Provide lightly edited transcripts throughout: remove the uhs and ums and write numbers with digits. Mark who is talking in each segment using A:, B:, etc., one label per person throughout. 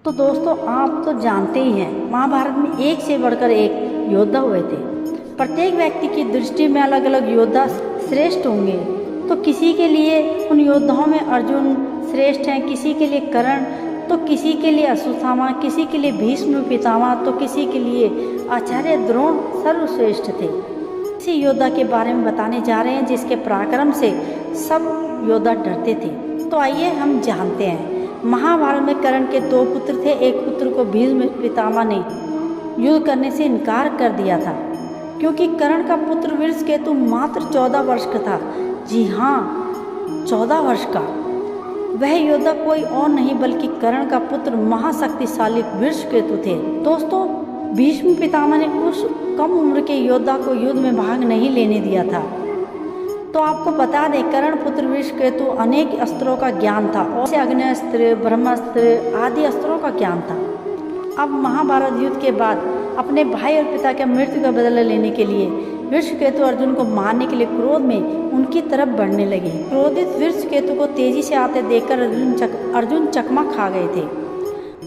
A: तो दोस्तों आप तो जानते ही हैं महाभारत में एक से बढ़कर एक योद्धा हुए थे। प्रत्येक व्यक्ति की दृष्टि में अलग अलग योद्धा श्रेष्ठ होंगे। तो किसी के लिए उन योद्धाओं में अर्जुन श्रेष्ठ हैं, किसी के लिए कर्ण, तो किसी के लिए अश्वत्थामा, किसी के लिए भीष्म पितामह, तो किसी के लिए आचार्य द्रोण सर्वश्रेष्ठ थे। इसी योद्धा के बारे में बताने जा रहे हैं जिसके पराक्रम से सब योद्धा डरते थे। तो आइए हम जानते हैं। महाभारत में कर्ण के दो पुत्र थे। एक पुत्र को भीष्म पितामह ने युद्ध करने से इनकार कर दिया था क्योंकि कर्ण का पुत्र वृषकेतु मात्र 14 वर्ष का था। जी हाँ, 14 वर्ष का। वह योद्धा कोई और नहीं बल्कि कर्ण का पुत्र महाशक्तिशाली वृषकेतु थे। दोस्तों, भीष्म पितामह ने उस कम उम्र के योद्धा को युद्ध में भाग नहीं लेने दिया था। तो आपको बता दें, कर्ण पुत्र वृषकेतु अनेक अस्त्रों का ज्ञान था और अग्निअस्त्र, ब्रह्मास्त्र आदि अस्त्रों का ज्ञान था। अब महाभारत युद्ध के बाद अपने भाई और पिता के मृत्यु का बदला लेने के लिए वृषकेतु अर्जुन को मारने के लिए क्रोध में उनकी तरफ बढ़ने लगे। क्रोधित वृषकेतु को तेजी से आते देखकर अर्जुन चकमा खा गए थे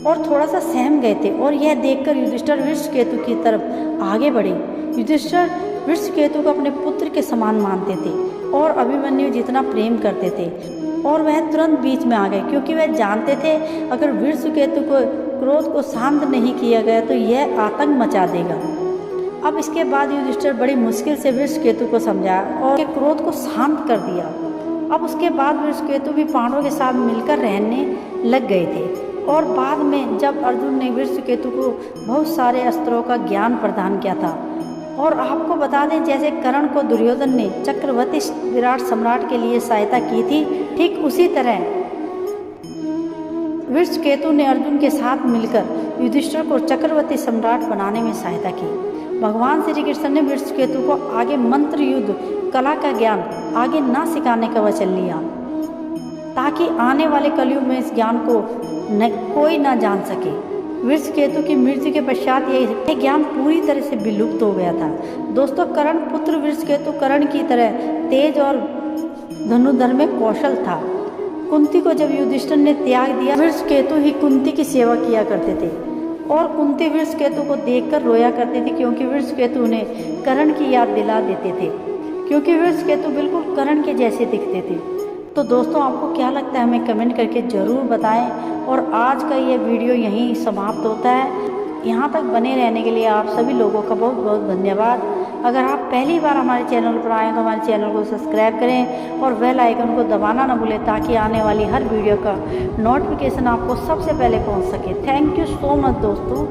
A: और थोड़ा सा सहम गए थे और यह देखकर युधिष्ठिर वृषकेतु की तरफ आगे बढ़े। युधिष्ठिर वृषकेतु को अपने पुत्र के समान मानते थे और अभिमन्यु जितना प्रेम करते थे, और वह तुरंत बीच में आ गए क्योंकि वह जानते थे अगर वृषकेतु को क्रोध को शांत नहीं किया गया तो यह आतंक मचा देगा। अब इसके बाद युधिष्ठिर बड़ी मुश्किल से वृषकेतु को समझाया और क्रोध को शांत कर दिया। अब उसके बाद वृषकेतु भी पांडवों के साथ मिलकर रहने लग गए थे और बाद में जब अर्जुन ने वृषकेतु को बहुत सारे अस्त्रों का ज्ञान प्रदान किया था। और आपको बता दें, जैसे कर्ण को दुर्योधन ने चक्रवर्ती विराट सम्राट के लिए सहायता की थी, ठीक उसी तरह वृषकेतु ने अर्जुन के साथ मिलकर युधिष्ठिर को चक्रवर्ती सम्राट बनाने में सहायता की। भगवान श्री कृष्ण ने वृषकेतु को आगे मंत्र युद्ध कला का ज्ञान आगे ना सिखाने का वचन लिया ताकि आने वाले कलयुग में इस ज्ञान को कोई ना जान सके। वृषकेतु की मृत्यु के पश्चात यह ज्ञान पूरी तरह से विलुप्त हो गया था। दोस्तों, कर्ण पुत्र वृषकेतु कर्ण की तरह तेज और धनुर्धर में कौशल था। कुंती को जब युधिष्ठिर ने त्याग दिया, वृषकेतु ही कुंती की सेवा किया करते थे और कुंती वृषकेतु को देखकर रोया करते थे क्योंकि वृषकेतु उन्हें कर्ण की याद दिला देते थे, क्योंकि वृषकेतु बिल्कुल कर्ण के जैसे दिखते थे। तो दोस्तों, आपको क्या लगता है हमें कमेंट करके ज़रूर बताएं। और आज का ये वीडियो यहीं समाप्त होता है। यहाँ तक बने रहने के लिए आप सभी लोगों का बहुत बहुत धन्यवाद। अगर आप पहली बार हमारे चैनल पर आएँ तो हमारे चैनल को सब्सक्राइब करें और बेल आइकन को दबाना ना भूलें ताकि आने वाली हर वीडियो का नोटिफिकेशन आपको सबसे पहले पहुँच सके। थैंक यू सो मच दोस्तों।